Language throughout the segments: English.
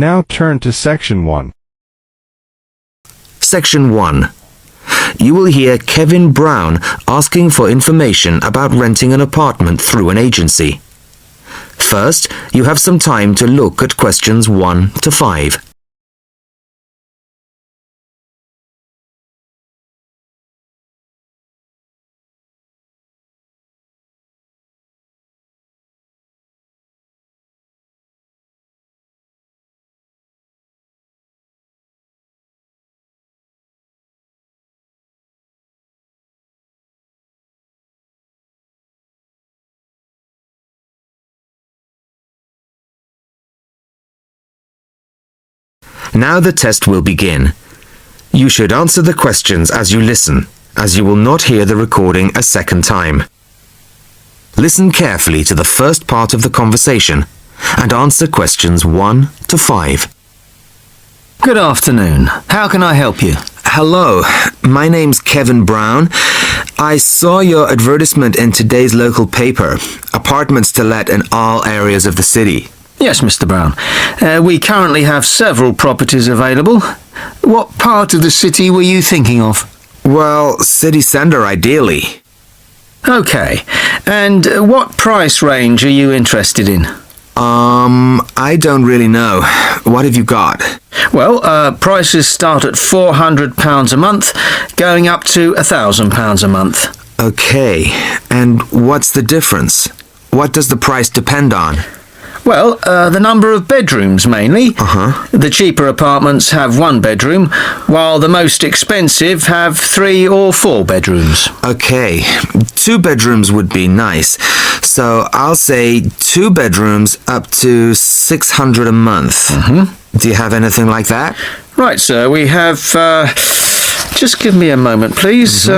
Now turn to Section 1. Section 1. You will hear Kevin Brown asking for information about renting an apartment through an agency. First, you have some time to look at questions 1 to 5. Now the test will begin. You should answer the questions as you listen, as you will not hear the recording a second time. Listen carefully to the first part of the conversation and answer questions 1 to 5. Good afternoon. How can I help you? Hello, my name's Kevin Brown. I saw your advertisement in today's local paper, apartments to let in all areas of the city. Yes, Mr. Brown. We currently have several properties available. What part of the city were you thinking of? Well, city centre ideally. Okay. And what price range are you interested in? I don't really know. What have you got? Well, prices start at £400 a month, going up to £1,000 a month. Okay. And what's the difference? What does the price depend on? Well, the number of bedrooms mainly. Uh-huh. The cheaper apartments have 1 bedroom, while the most expensive have 3 or 4 bedrooms. Okay, 2 bedrooms would be nice. So I'll say 2 bedrooms up to $600 a month. Mm-hmm. Do you have anything like that? Right, sir. We have... just give me a moment, please.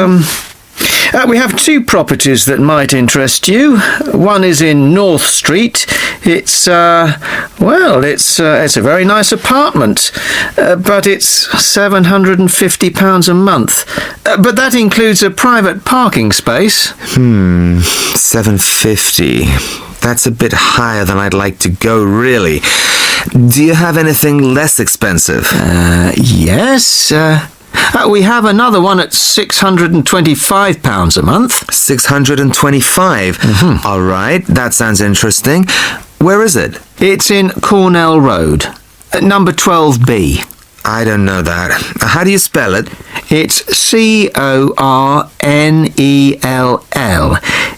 We have 2 properties that might interest you. One is in North Street. It's a very nice apartment, but it's £750 a month. But that includes a private parking space. $750. That's a bit higher than I'd like to go, really. Do you have anything less expensive? Yes. We have another one at £625 a month. 625? Mm-hmm. All right, that sounds interesting. Where is it? It's in Cornell Road, number 12B. I don't know that. How do you spell it? It's Cornell.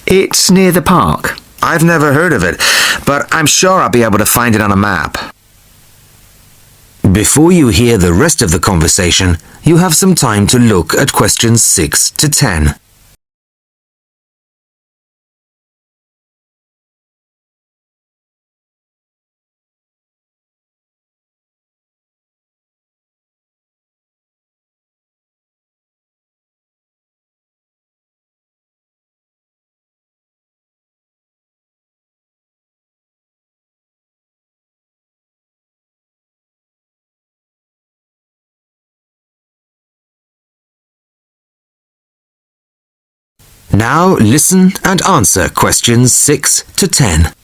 It's near the park. I've never heard of it, but I'm sure I'll be able to find it on a map. Before you hear the rest of the conversation, you have some time to look at questions 6 to 10. Now listen and answer questions 6 to 10.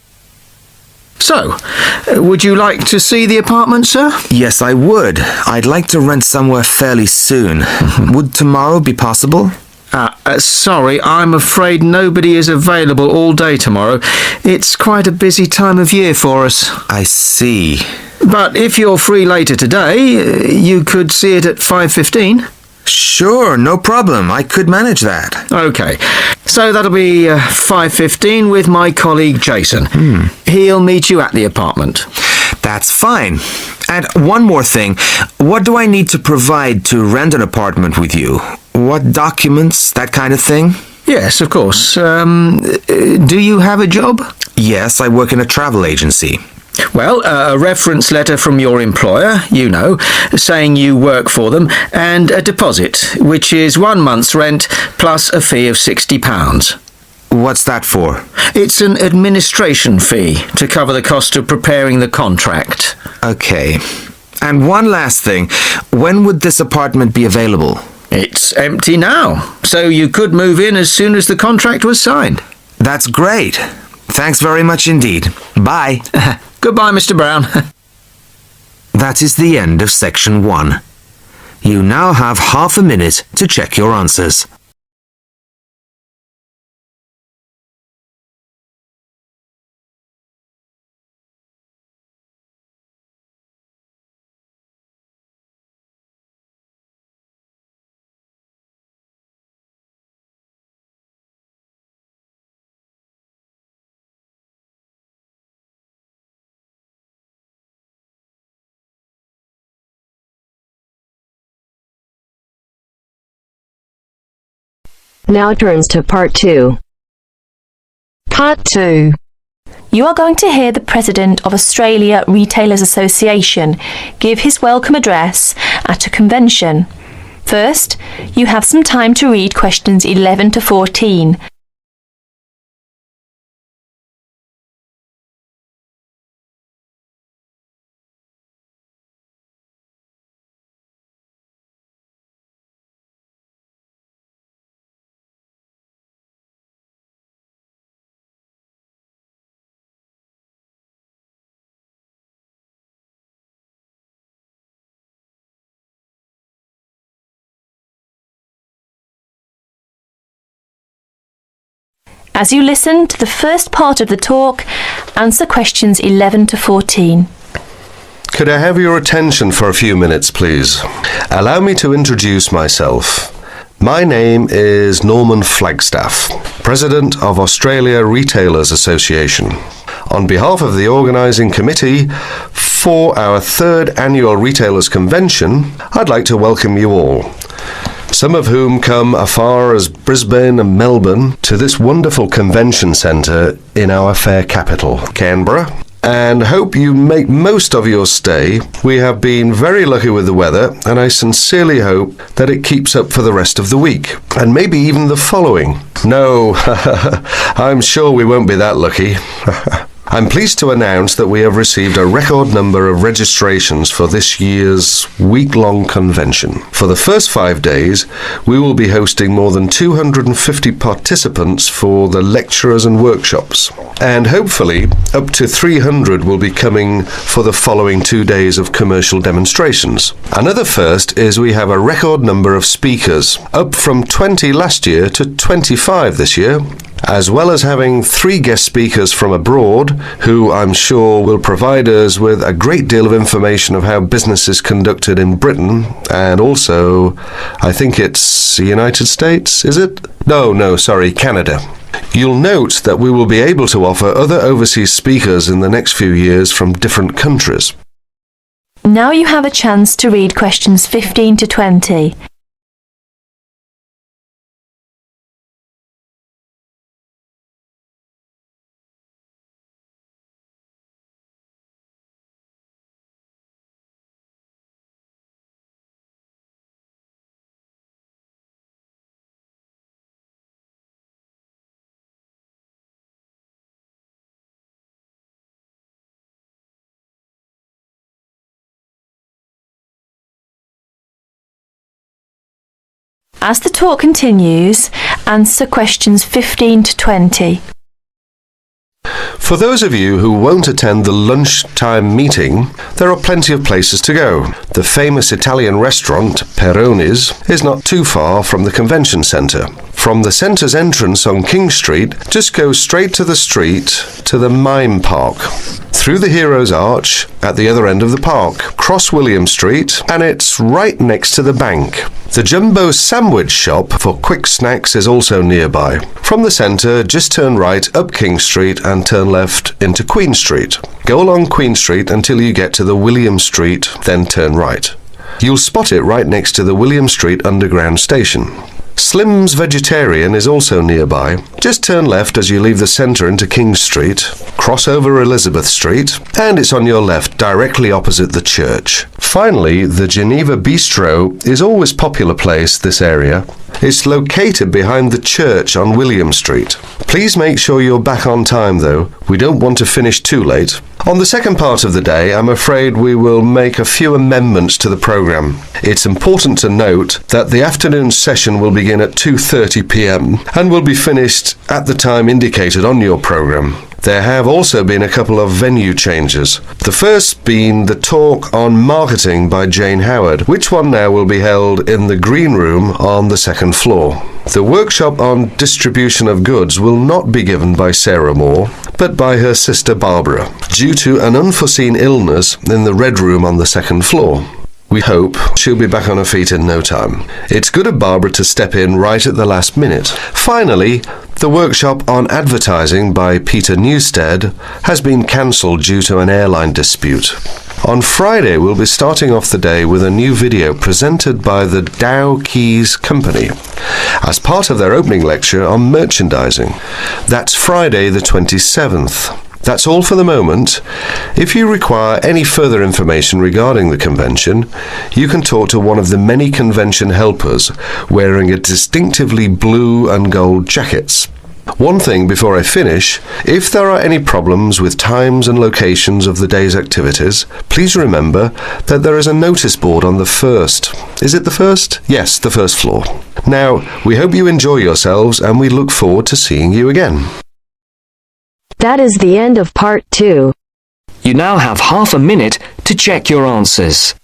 So, would you like to see the apartment, sir? Yes, I would. I'd like to rent somewhere fairly soon. Would tomorrow be possible? Sorry, I'm afraid nobody is available all day tomorrow. It's quite a busy time of year for us. I see. But if you're free later today, you could see it at 5:15. Sure, no problem. I could manage that. Okay, so that'll be 5:15 with my colleague Jason. He'll meet you at the apartment. That's fine. And one more thing. What do I need to provide to rent an apartment with you? What documents, that kind of thing? Yes, of course. Do you have a job? Yes, I work in a travel agency. Well, a reference letter from your employer, saying you work for them, and a deposit, which is 1 month's rent plus a fee of £60. What's that for? It's an administration fee to cover the cost of preparing the contract. Okay. And one last thing. When would this apartment be available? It's empty now, so you could move in as soon as the contract was signed. That's great. Thanks very much indeed. Bye. Goodbye, Mr. Brown. That is the end of section 1. You now have half a minute to check your answers. Now turns to Part 2. Part 2. You are going to hear the President of Australia Retailers Association give his welcome address at a convention. First, you have some time to read questions 11 to 14. As you listen to the first part of the talk, answer questions 11 to 14. Could I have your attention for a few minutes, please? Allow me to introduce myself. My name is Norman Flagstaff, President of Australia Retailers Association. On behalf of the organising committee for our 3rd annual Retailers Convention, I'd like to welcome you all, some of whom come afar as Brisbane and Melbourne to this wonderful convention centre in our fair capital, Canberra, and hope you make most of your stay. We have been very lucky with the weather, and I sincerely hope that it keeps up for the rest of the week, and maybe even the following. No, I'm sure we won't be that lucky. I'm pleased to announce that we have received a record number of registrations for this year's week-long convention. For the first 5 days, we will be hosting more than 250 participants for the lecturers and workshops, and hopefully up to 300 will be coming for the following 2 days of commercial demonstrations. Another first is we have a record number of speakers, up from 20 last year to 25 this year, as well as having 3 guest speakers from abroad who I'm sure will provide us with a great deal of information of how business is conducted in Britain, and also, I think it's the United States, is it? No, sorry, Canada. You'll note that we will be able to offer other overseas speakers in the next few years from different countries. Now you have a chance to read questions 15 to 20. As the talk continues, answer questions 15 to 20. For those of you who won't attend the lunchtime meeting, there are plenty of places to go. The famous Italian restaurant, Peroni's, is not too far from the convention centre. From the centre's entrance on King Street, just go straight to the street to the Mime Park, through the Heroes Arch at the other end of the park, cross William Street, and it's right next to the bank. The Jumbo Sandwich Shop for quick snacks is also nearby. From the centre, just turn right up King Street and turn left into Queen Street. Go along Queen Street until you get to the William Street, then turn right. You'll spot it right next to the William Street Underground station. Slim's Vegetarian is also nearby. Just turn left as you leave the centre into King Street, cross over Elizabeth Street, and it's on your left, directly opposite the church. Finally, the Geneva Bistro is always a popular place, this area. It's located behind the church on William Street. Please make sure you're back on time though. We don't want to finish too late. On the second part of the day, I'm afraid we will make a few amendments to the programme. It's important to note that the afternoon session will begin at 2:30 p.m. and will be finished at the time indicated on your programme. There have also been a couple of venue changes. The first being the talk on marketing by Jane Howard, which one now will be held in the green room on the second floor. The workshop on distribution of goods will not be given by Sarah Moore, but by her sister Barbara, due to an unforeseen illness in the red room on the second floor. We hope she'll be back on her feet in no time. It's good of Barbara to step in right at the last minute. Finally, the workshop on advertising by Peter Newstead has been cancelled due to an airline dispute. On Friday, we'll be starting off the day with a new video presented by the Dow Keys Company as part of their opening lecture on merchandising. That's Friday the 27th. That's all for the moment. If you require any further information regarding the convention, you can talk to one of the many convention helpers wearing a distinctively blue and gold jackets. One thing before I finish, if there are any problems with times and locations of the day's activities, please remember that there is a notice board on the first. Is it the first? Yes, the first floor. Now, we hope you enjoy yourselves and we look forward to seeing you again. That is the end of part 2. You now have half a minute to check your answers.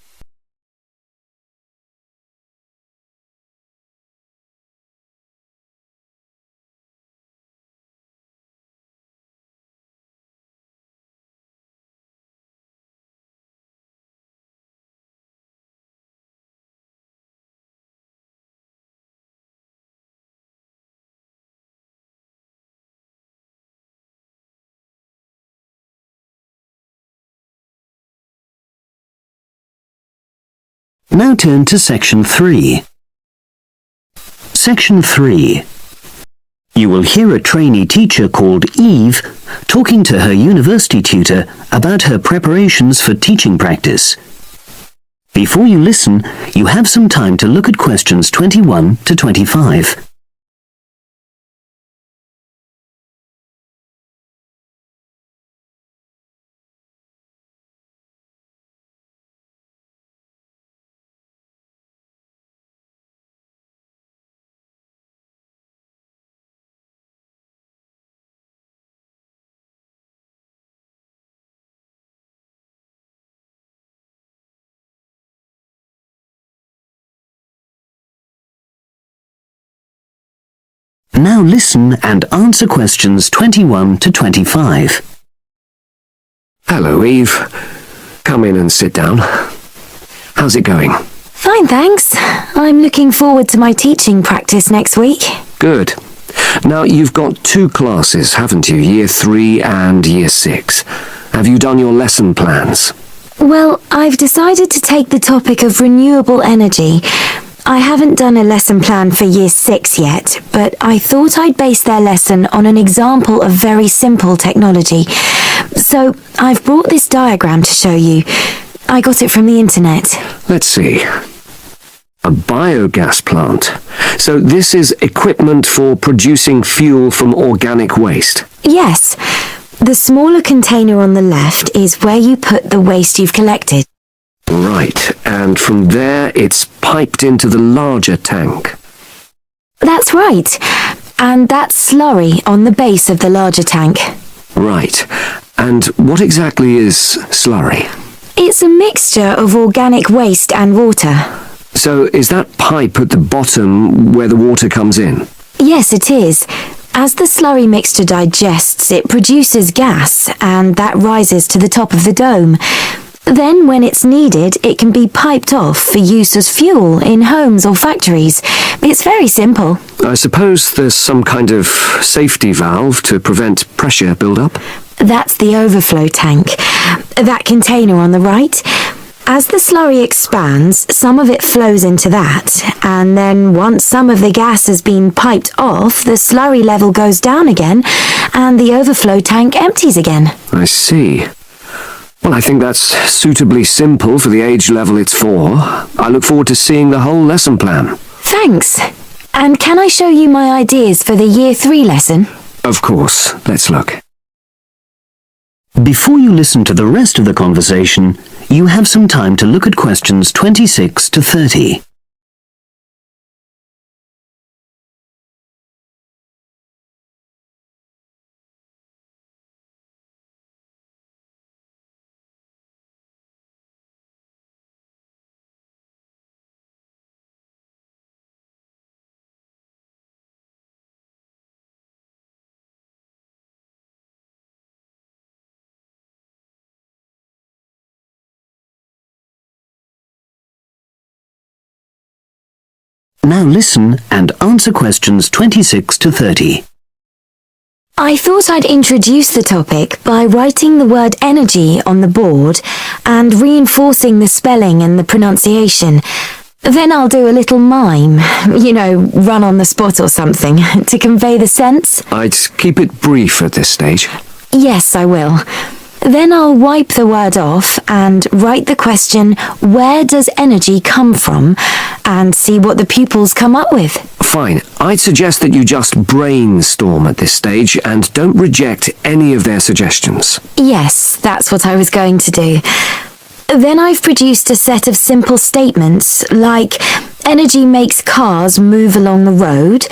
Now turn to Section 3. Section 3. You will hear a trainee teacher called Eve talking to her university tutor about her preparations for teaching practice. Before you listen, you have some time to look at questions 21 to 25. Now listen and answer questions 21 to 25. Hello, Eve. Come in and sit down. How's it going? Fine, thanks. I'm looking forward to my teaching practice next week. Good. Now, you've got 2 classes, haven't you? Year 3 and Year 6. Have you done your lesson plans? Well, I've decided to take the topic of renewable energy. I haven't done a lesson plan for Year 6 yet, but I thought I'd base their lesson on an example of very simple technology. So, I've brought this diagram to show you. I got it from the internet. Let's see. A biogas plant. So this is equipment for producing fuel from organic waste? Yes. The smaller container on the left is where you put the waste you've collected. Right, and from there it's piped into the larger tank. That's right. And that's slurry on the base of the larger tank. Right. And what exactly is slurry? It's a mixture of organic waste and water. So is that pipe at the bottom where the water comes in? Yes, it is. As the slurry mixture digests, it produces gas, and that rises to the top of the dome. Then, when it's needed, it can be piped off for use as fuel in homes or factories. It's very simple. I suppose there's some kind of safety valve to prevent pressure build-up? That's the overflow tank. That container on the right. As the slurry expands, some of it flows into that, and then once some of the gas has been piped off, the slurry level goes down again, and the overflow tank empties again. I see. Well, I think that's suitably simple for the age level it's for. I look forward to seeing the whole lesson plan. Thanks. And can I show you my ideas for the Year 3 lesson? Of course. Let's look. Before you listen to the rest of the conversation, you have some time to look at questions 26 to 30. Now listen and answer questions 26 to 30. I thought I'd introduce the topic by writing the word energy on the board and reinforcing the spelling and the pronunciation. Then I'll do a little mime, run on the spot or something, to convey the sense. I'd keep it brief at this stage. Yes, I will. Then I'll wipe the word off and write the question, where does energy come from? And see what the pupils come up with. Fine. I'd suggest that you just brainstorm at this stage and don't reject any of their suggestions. Yes, that's what I was going to do. Then I've produced a set of simple statements like, energy makes cars move along the road,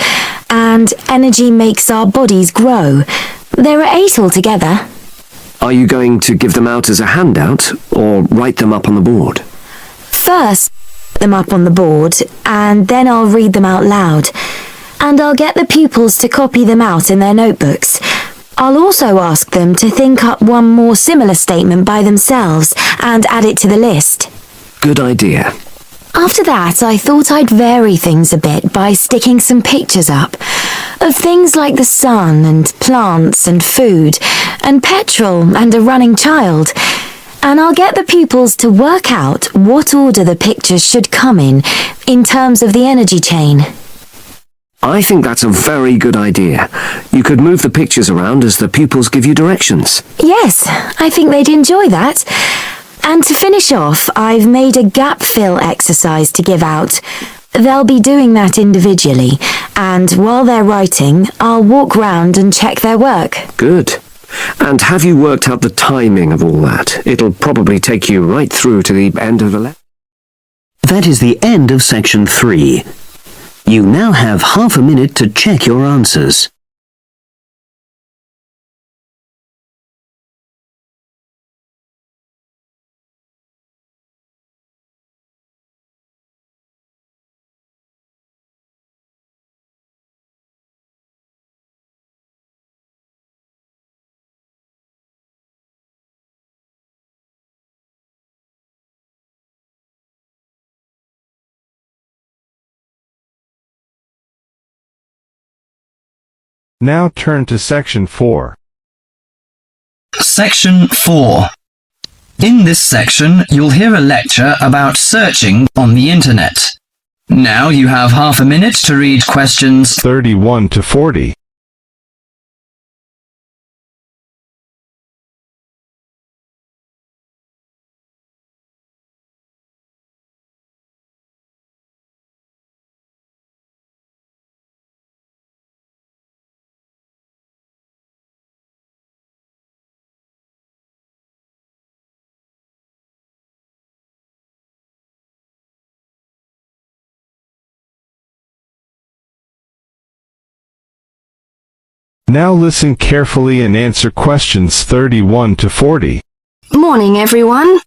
and energy makes our bodies grow. There are 8 altogether. Are you going to give them out as a handout or write them up on the board? First, them up on the board, and then I'll read them out loud. And I'll get the pupils to copy them out in their notebooks. I'll also ask them to think up one more similar statement by themselves and add it to the list. Good idea. After that, I thought I'd vary things a bit by sticking some pictures up of things like the sun and plants and food and petrol and a running child. And I'll get the pupils to work out what order the pictures should come in terms of the energy chain. I think that's a very good idea. You could move the pictures around as the pupils give you directions. Yes, I think they'd enjoy that. And to finish off, I've made a gap fill exercise to give out. They'll be doing that individually, and while they're writing, I'll walk round and check their work. Good. And have you worked out the timing of all that? It'll probably take you right through to the end of the lesson. That is the end of section 3. You now have half a minute to check your answers. Now turn to section 4. Section 4. In this section, you'll hear a lecture about searching on the internet. Now you have half a minute to read questions 31 to 40. Now listen carefully and answer questions 31 to 40. Morning, everyone.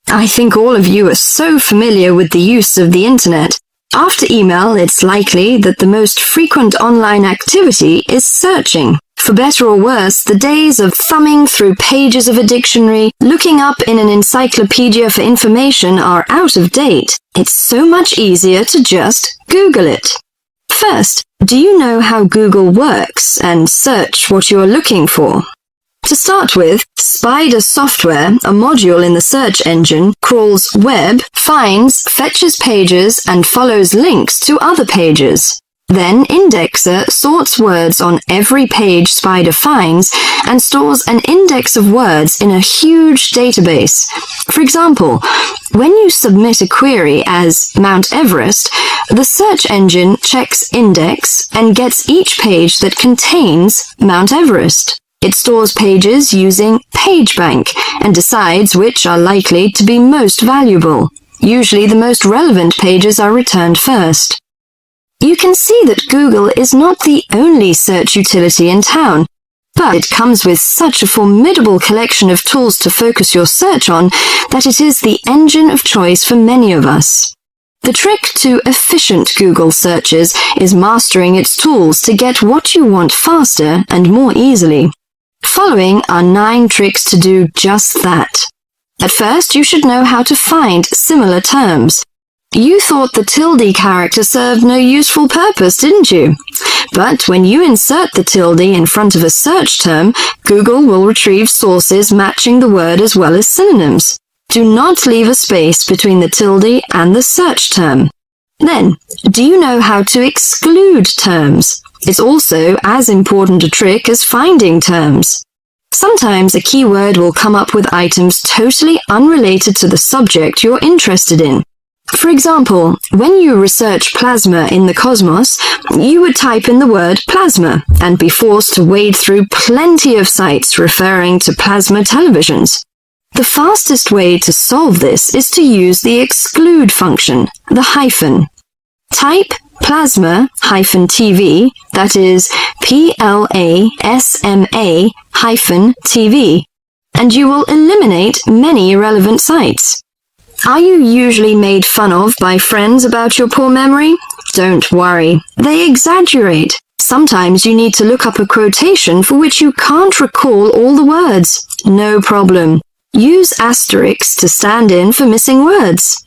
I think all of you are so familiar with the use of the internet. After email, it's likely that the most frequent online activity is searching. For better or worse, the days of thumbing through pages of a dictionary, looking up in an encyclopedia for information are out of date. It's so much easier to just Google it. First, do you know how Google works and search what you're looking for? To start with, Spider software, a module in the search engine, crawls web, finds, fetches pages, and follows links to other pages. Then Indexer sorts words on every page Spider finds and stores an index of words in a huge database. For example, when you submit a query as Mount Everest, the search engine checks index and gets each page that contains Mount Everest. It stores pages using PageBank and decides which are likely to be most valuable. Usually the most relevant pages are returned first. You can see that Google is not the only search utility in town, but it comes with such a formidable collection of tools to focus your search on that it is the engine of choice for many of us. The trick to efficient Google searches is mastering its tools to get what you want faster and more easily. Following are 9 tricks to do just that. At first, you should know how to find similar terms. You thought the tilde character served no useful purpose, didn't you? But when you insert the tilde in front of a search term, Google will retrieve sources matching the word as well as synonyms. Do not leave a space between the tilde and the search term. Then, do you know how to exclude terms? It's also as important a trick as finding terms. Sometimes a keyword will come up with items totally unrelated to the subject you're interested in. For example, when you research plasma in the cosmos, you would type in the word plasma and be forced to wade through plenty of sites referring to plasma televisions. The fastest way to solve this is to use the exclude function, the hyphen. Type plasma-tv, that is PLASMA-TV, and you will eliminate many irrelevant sites. Are you usually made fun of by friends about your poor memory? Don't worry, they exaggerate. Sometimes you need to look up a quotation for which you can't recall all the words. No problem. Use asterisks to stand in for missing words.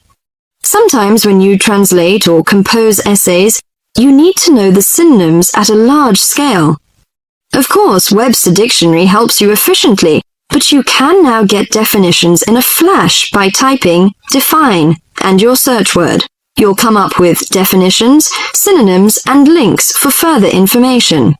Sometimes when you translate or compose essays, you need to know the synonyms at a large scale. Of course, Webster Dictionary helps you efficiently, but you can now get definitions in a flash by typing define and your search word. You'll come up with definitions, synonyms, and links for further information.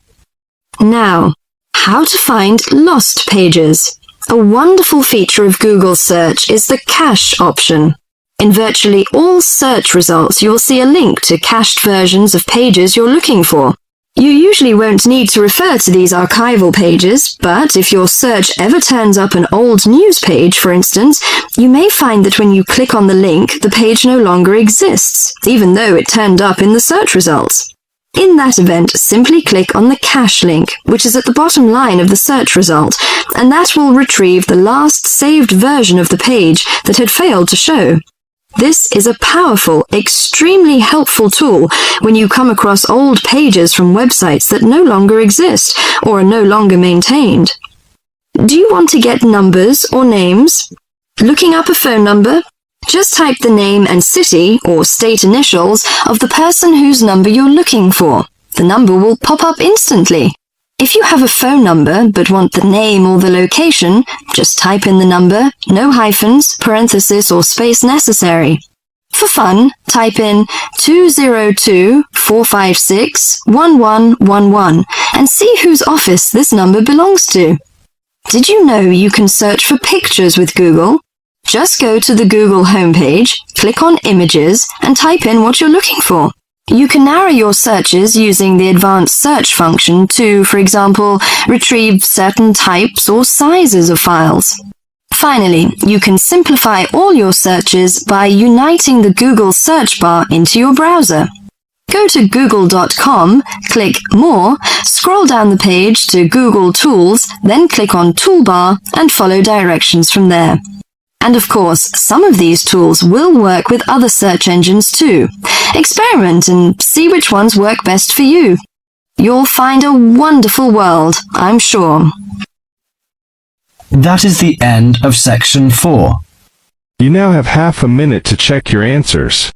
Now, how to find lost pages. A wonderful feature of Google search is the cache option. In virtually all search results, you'll see a link to cached versions of pages you're looking for. You usually won't need to refer to these archival pages, but if your search ever turns up an old news page, for instance, you may find that when you click on the link, the page no longer exists, even though it turned up in the search results. In that event, simply click on the cache link, which is at the bottom line of the search result, and that will retrieve the last saved version of the page that had failed to show. This is a powerful, extremely helpful tool when you come across old pages from websites that no longer exist or are no longer maintained. Do you want to get numbers or names? Looking up a phone number? Just type the name and city or state initials of the person whose number you're looking for. The number will pop up instantly. If you have a phone number but want the name or the location, just type in the number, no hyphens, parenthesis or space necessary. For fun, type in 202-456-1111 and see whose office this number belongs to. Did you know you can search for pictures with Google? Just go to the Google homepage, click on Images, and type in what you're looking for. You can narrow your searches using the advanced search function to, for example, retrieve certain types or sizes of files. Finally, you can simplify all your searches by uniting the Google search bar into your browser. Go to google.com, click More, scroll down the page to Google Tools, then click on Toolbar and follow directions from there. And of course, some of these tools will work with other search engines too. Experiment and see which ones work best for you. You'll find a wonderful world, I'm sure. That is the end of section 4. You now have half a minute to check your answers.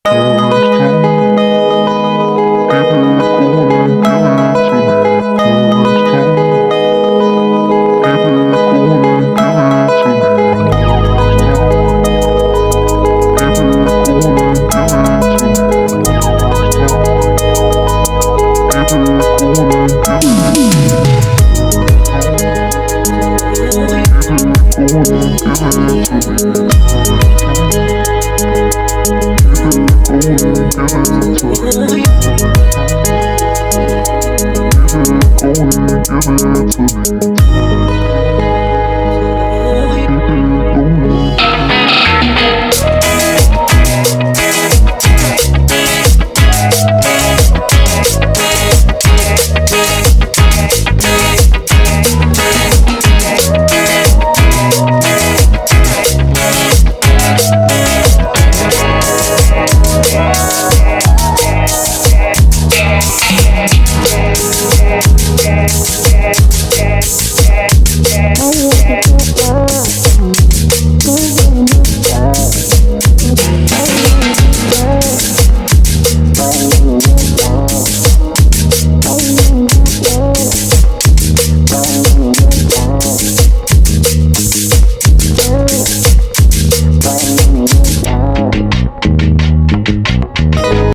Give it to me.